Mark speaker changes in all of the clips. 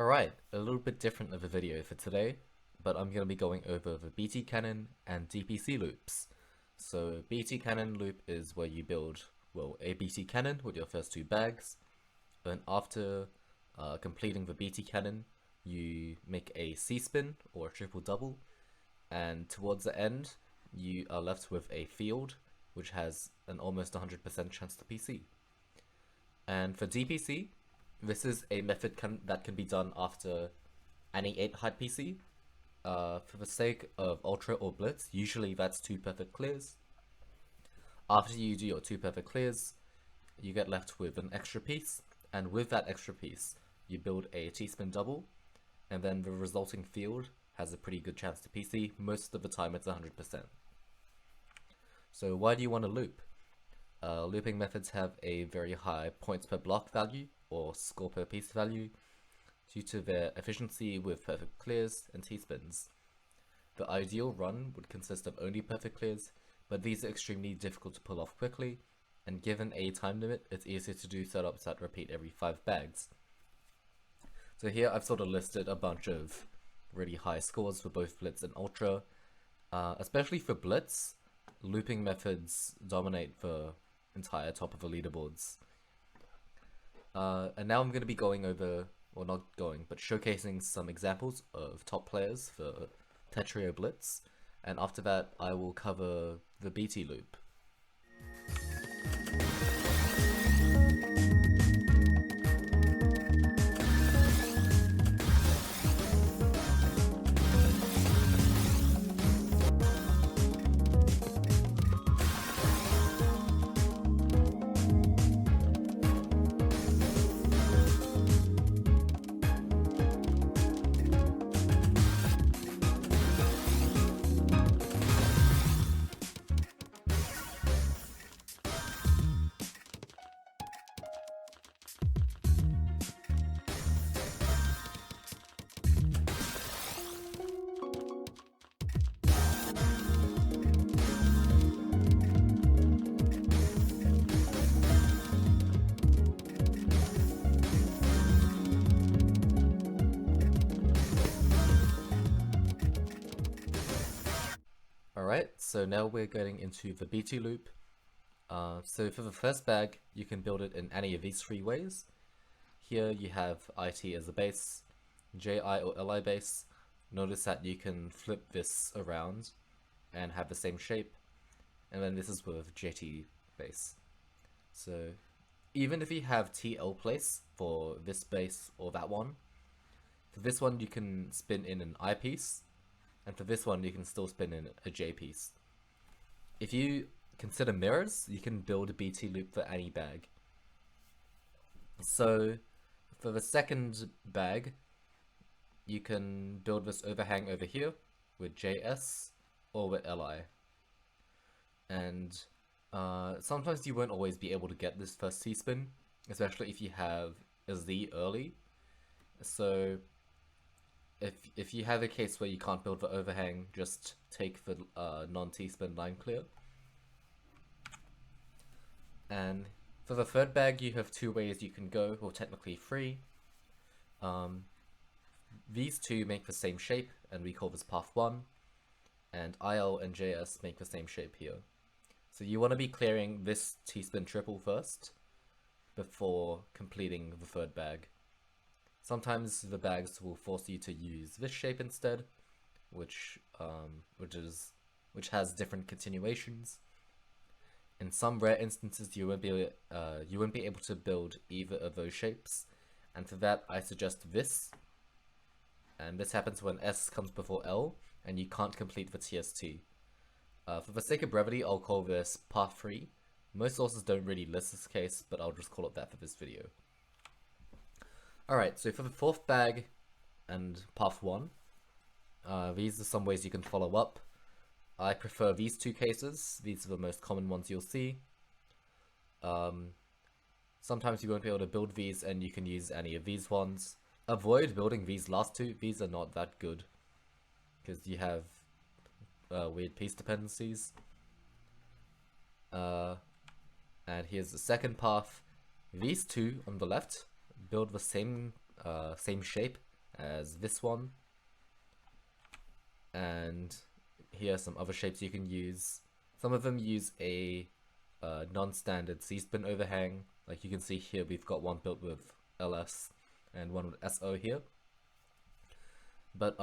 Speaker 1: Alright, a little bit different of a video for today, but I'm going to be going over the BT cannon and DPC loops. So BT cannon loop is where you build, well, a BT cannon with your first two bags, and after completing the BT cannon, you make a C-spin or a triple double, and towards the end, you are left with a field which has an almost 100% chance to PC. And for DPC, this is a method that can be done after any 8 height PC. For the sake of Ultra or Blitz, usually that's 2 perfect clears. After you do your 2 perfect clears, you get left with an extra piece, and with that extra piece, you build a T-spin double, and then the resulting field has a pretty good chance to PC. Most of the time it's 100%. So why do you want to loop? Looping methods have a very high points per block value, or score per piece value, due to their efficiency with perfect clears and T-spins. The ideal run would consist of only perfect clears, but these are extremely difficult to pull off quickly, and given a time limit, it's easier to do setups that repeat every 5 bags. So here I've sort of listed a bunch of really high scores for both Blitz and Ultra. Especially for Blitz, looping methods dominate the entire top of the leaderboards. And now I'm going to be going over, well not going, but showcasing some examples of top players for Tetrio Blitz, and after that I will cover the BT loop. Alright, so now we're getting into the BT loop. So for the first bag, you can build it in any of these 3 ways. Here you have IT as a base, JI or LI base. Notice that you can flip this around and have the same shape. And then this is with JT base. So even if you have TL place for this base or that one, for this one you can spin in an I piece, and for this one you can still spin in a J piece. If you consider mirrors, you can build a BT loop for any bag. So for the second bag, you can build this overhang over here with JS or with LI. And sometimes you won't always be able to get this first T-spin, especially if you have a Z early. So if you have a case where you can't build the overhang, just take the non-T-spin line clear. And for the third bag, you have 2 ways you can go, or technically 3. These 2 make the same shape, and we call this path 1, and IL and JS make the same shape here. So you want to be clearing this T-spin triple first, before completing the third bag. Sometimes the bags will force you to use this shape instead, which has different continuations. In some rare instances, you won't be able to build either of those shapes, and for that I suggest this. And this happens when S comes before L, and you can't complete the TST. For the sake of brevity, I'll call this path 3. Most sources don't really list this case, but I'll just call it that for this video. Alright, so for the fourth bag and path 1, these are some ways you can follow up. I prefer these 2 cases. These are the most common ones you'll see. Sometimes you won't be able to build these, and you can use any of these ones. Avoid building these last 2. These are not that good, because you have weird piece dependencies. And here's the second path. These 2 on the left build the same shape, as this one. And here are some other shapes you can use. Some of them use a non-standard C-spin overhang. Like you can see here, we've got one built with LS and one with SO here. But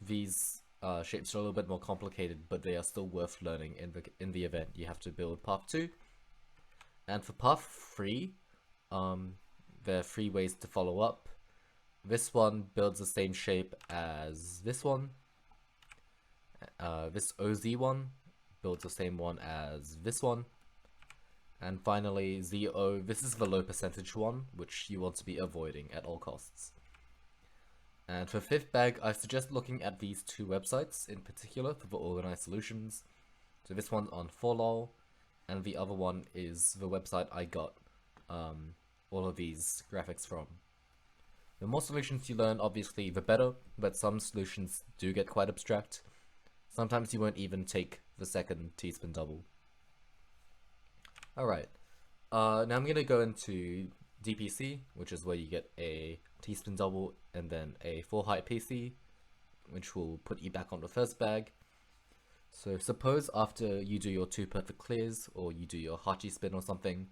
Speaker 1: these shapes are a little bit more complicated, but they are still worth learning in the event you have to build path 2. And for path 3, there are 3 ways to follow up. This one builds the same shape as this one. This OZ one builds the same one as this one. And finally, ZO, this is the low percentage one, which you want to be avoiding at all costs. And for 5th bag, I suggest looking at these 2 websites in particular for the organized solutions. So this one's on 4lol, and the other one is the website I got all of these graphics from. The more solutions you learn, obviously, the better, but some solutions do get quite abstract. Sometimes you won't even take the second T-spin double. Alright, now I'm going to go into DPC, which is where you get a T-spin double and then a 4 height PC, which will put you back on the first bag. So suppose after you do your 2 perfect clears, or you do your Hachi spin or something,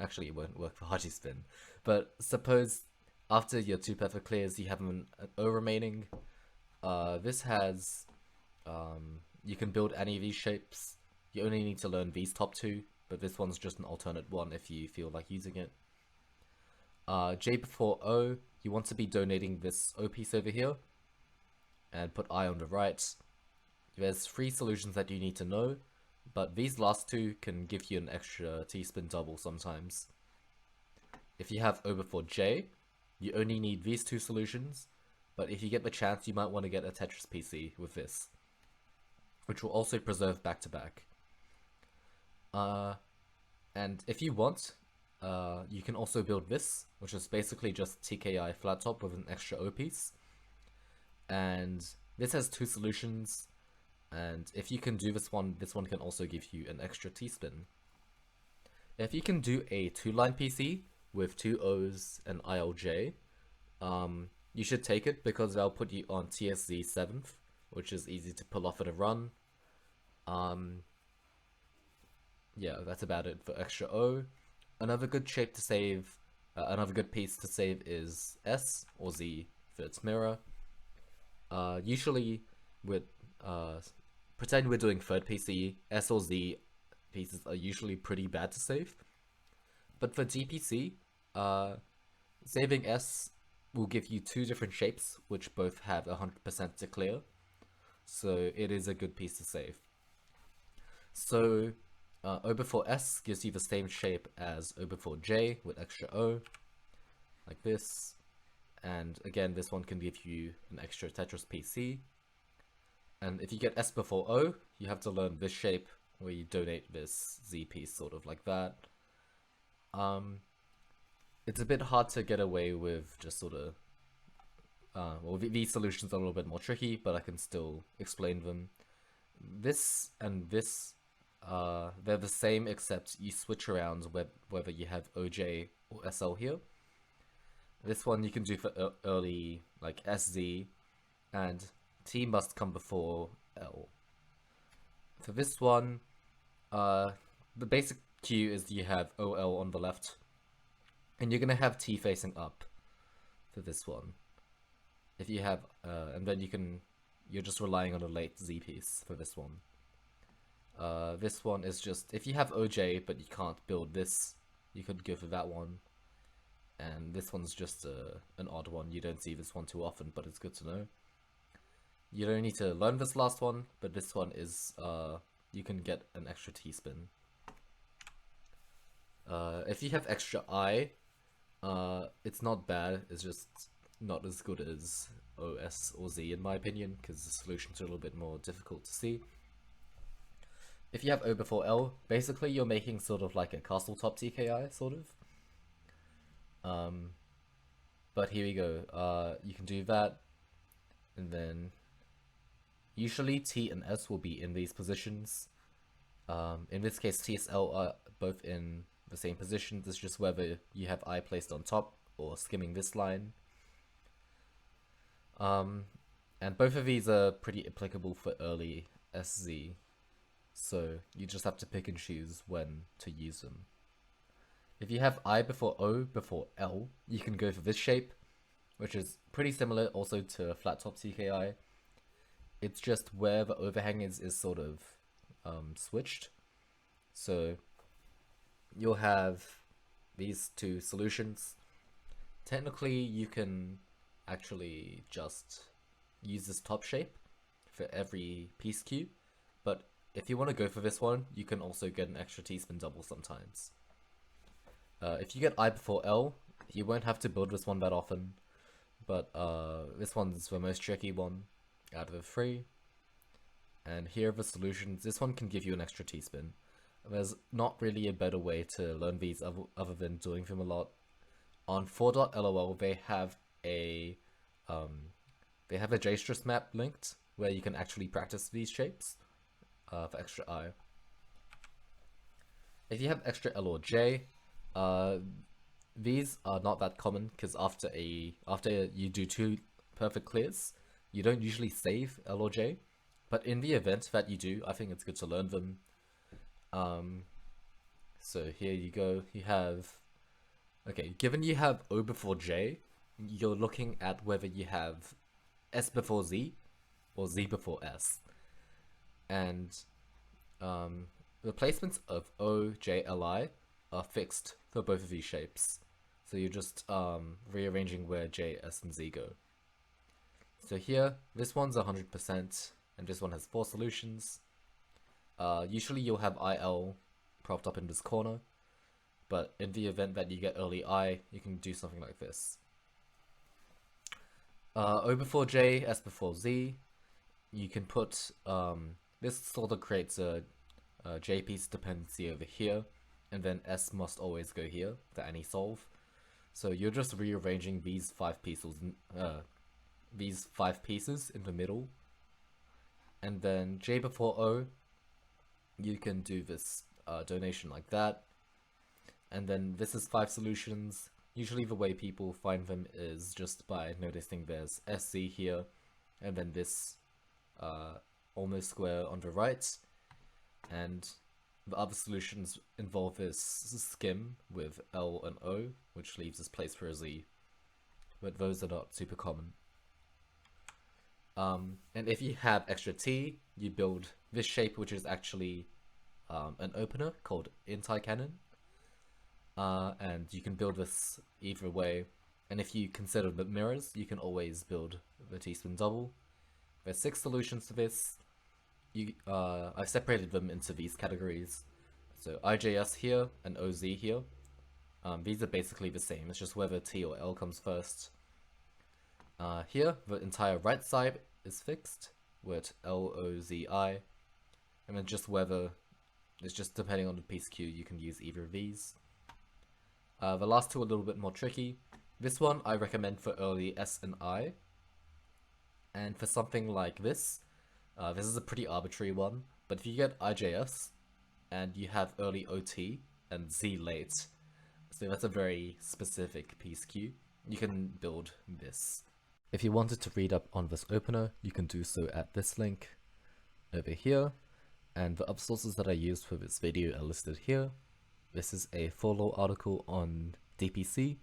Speaker 1: actually it won't work for Hachi spin, but suppose after your 2 perfect clears you have an O remaining. This has, you can build any of these shapes. You only need to learn these top 2, but this one's just an alternate one if you feel like using it. J before O, you want to be donating this O piece over here, and put I on the right. There's 3 solutions that you need to know, but these last 2 can give you an extra T-spin double sometimes. If you have O before J, you only need these 2 solutions, but if you get the chance, you might want to get a Tetris PC with this, which will also preserve back-to-back. And if you want, you can also build this, which is basically just TKI flat top with an extra O piece. And this has 2 solutions, and if you can do this one can also give you an extra T-spin. If you can do a 2-line PC with 2 O's and ILJ, you should take it because they'll put you on TSZ 7th, which is easy to pull off at a run. Yeah, that's about it for extra O. Another good shape to save, another good piece to save is S or Z for its mirror. Usually with, pretend we're doing 3rd PC, S or Z pieces are usually pretty bad to save. But for DPC, saving S will give you 2 different shapes, which both have 100% to clear. So it is a good piece to save. So O before S gives you the same shape as O before J with extra O, like this. And again, this one can give you an extra Tetris PC. And if you get S before O, you have to learn this shape where you donate this Z piece, sort of like that. It's a bit hard to get away with just sort of, well, these solutions are a little bit more tricky, but I can still explain them. This and this, they're the same except you switch around whether you have OJ or SL here. This one you can do for early, like SZ, and T must come before L. For this one, the basic cue is you have OL on the left, and you're gonna have T facing up for this one. If you have, and then you're just relying on a late Z piece for this one. This one is just, if you have OJ but you can't build this, you could go for that one. And this one's just an odd one. You don't see this one too often, but it's good to know. You don't need to learn this last one, but this one is, you can get an extra T-spin. If you have extra I, it's not bad, it's just not as good as OS or Z in my opinion, because the solutions are a little bit more difficult to see. If you have O before L, basically you're making sort of like a castle top TKI, sort of. But here we go, you can do that, and then usually T and S will be in these positions. In this case, T and L are both in the same position, it's just whether you have I placed on top or skimming this line. And both of these are pretty applicable for early SZ, so you just have to pick and choose when to use them. If you have I before O before L, you can go for this shape, which is pretty similar also to flat top TKI. It's just where the overhang is sort of switched. So you'll have these two solutions. Technically, you can actually just use this top shape for every piece queue, but if you want to go for this one, you can also get an extra T-spin double sometimes. If you get I before L, you won't have to build this one that often, but this one's the most tricky one out of the three. And here are the solutions. This one can give you an extra T-spin. There's not really a better way to learn these other than doing them a lot. On 4.lol, they have a JStress map linked where you can actually practice these shapes for extra I. If you have extra L or J, these are not that common because after you do 2 perfect clears, you don't usually save L or J. But in the event that you do, I think it's good to learn them. So here you go. You have, okay, given you have O before J, you're looking at whether you have S before Z or Z before S. And the placements of O, J, Li are fixed for both of these shapes. So you're just rearranging where J, S, and Z go. So here, this one's 100%, and this one has 4 solutions. Usually you'll have IL propped up in this corner, but in the event that you get early I, you can do something like this. O before J, S before Z, you can put, this sort of creates a J piece dependency over here, and then S must always go here for any solve. So you're just rearranging these 5 pieces, in the middle, and then J before O, you can do this donation like that, and then this is 5 solutions. Usually the way people find them is just by noticing there's SZ here, and then this almost square on the right, and the other solutions involve this skim with L and O, which leaves this place for a Z, but those are not super common. And if you have extra T, you build this shape, which is actually an opener called anti-cannon, and you can build this either way. And if you consider the mirrors, you can always build the T-spin double. There's 6 solutions to this. I've separated them into these categories. So IJS here and OZ here. These are basically the same, it's just whether T or L comes first. Here, the entire right side is fixed with LOZI, and then just whether, it's just depending on the piece queue, you can use either of these. The last two are a little bit more tricky. This one I recommend for early S and I, and for something like this, this is a pretty arbitrary one, but if you get IJS and you have early OT and Z late, so that's a very specific piece queue, you can build this. If you wanted to read up on this opener, you can do so at this link over here, and the other sources that I used for this video are listed here. This is a follow article on DPC.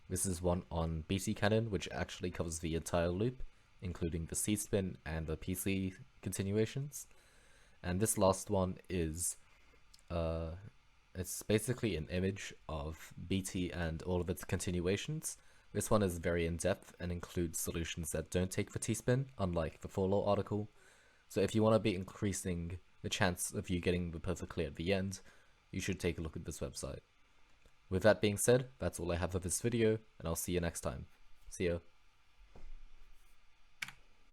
Speaker 1: This is one on BT Cannon, which actually covers the entire loop, including the C-spin and the PC continuations. And this last one is, it's basically an image of BT and all of its continuations. This one is very in-depth and includes solutions that don't take the T-spin, unlike the follow article. So if you want to be increasing the chance of you getting the perfect clear at the end, you should take a look at this website. With that being said, that's all I have for this video, and I'll see you next time. See ya.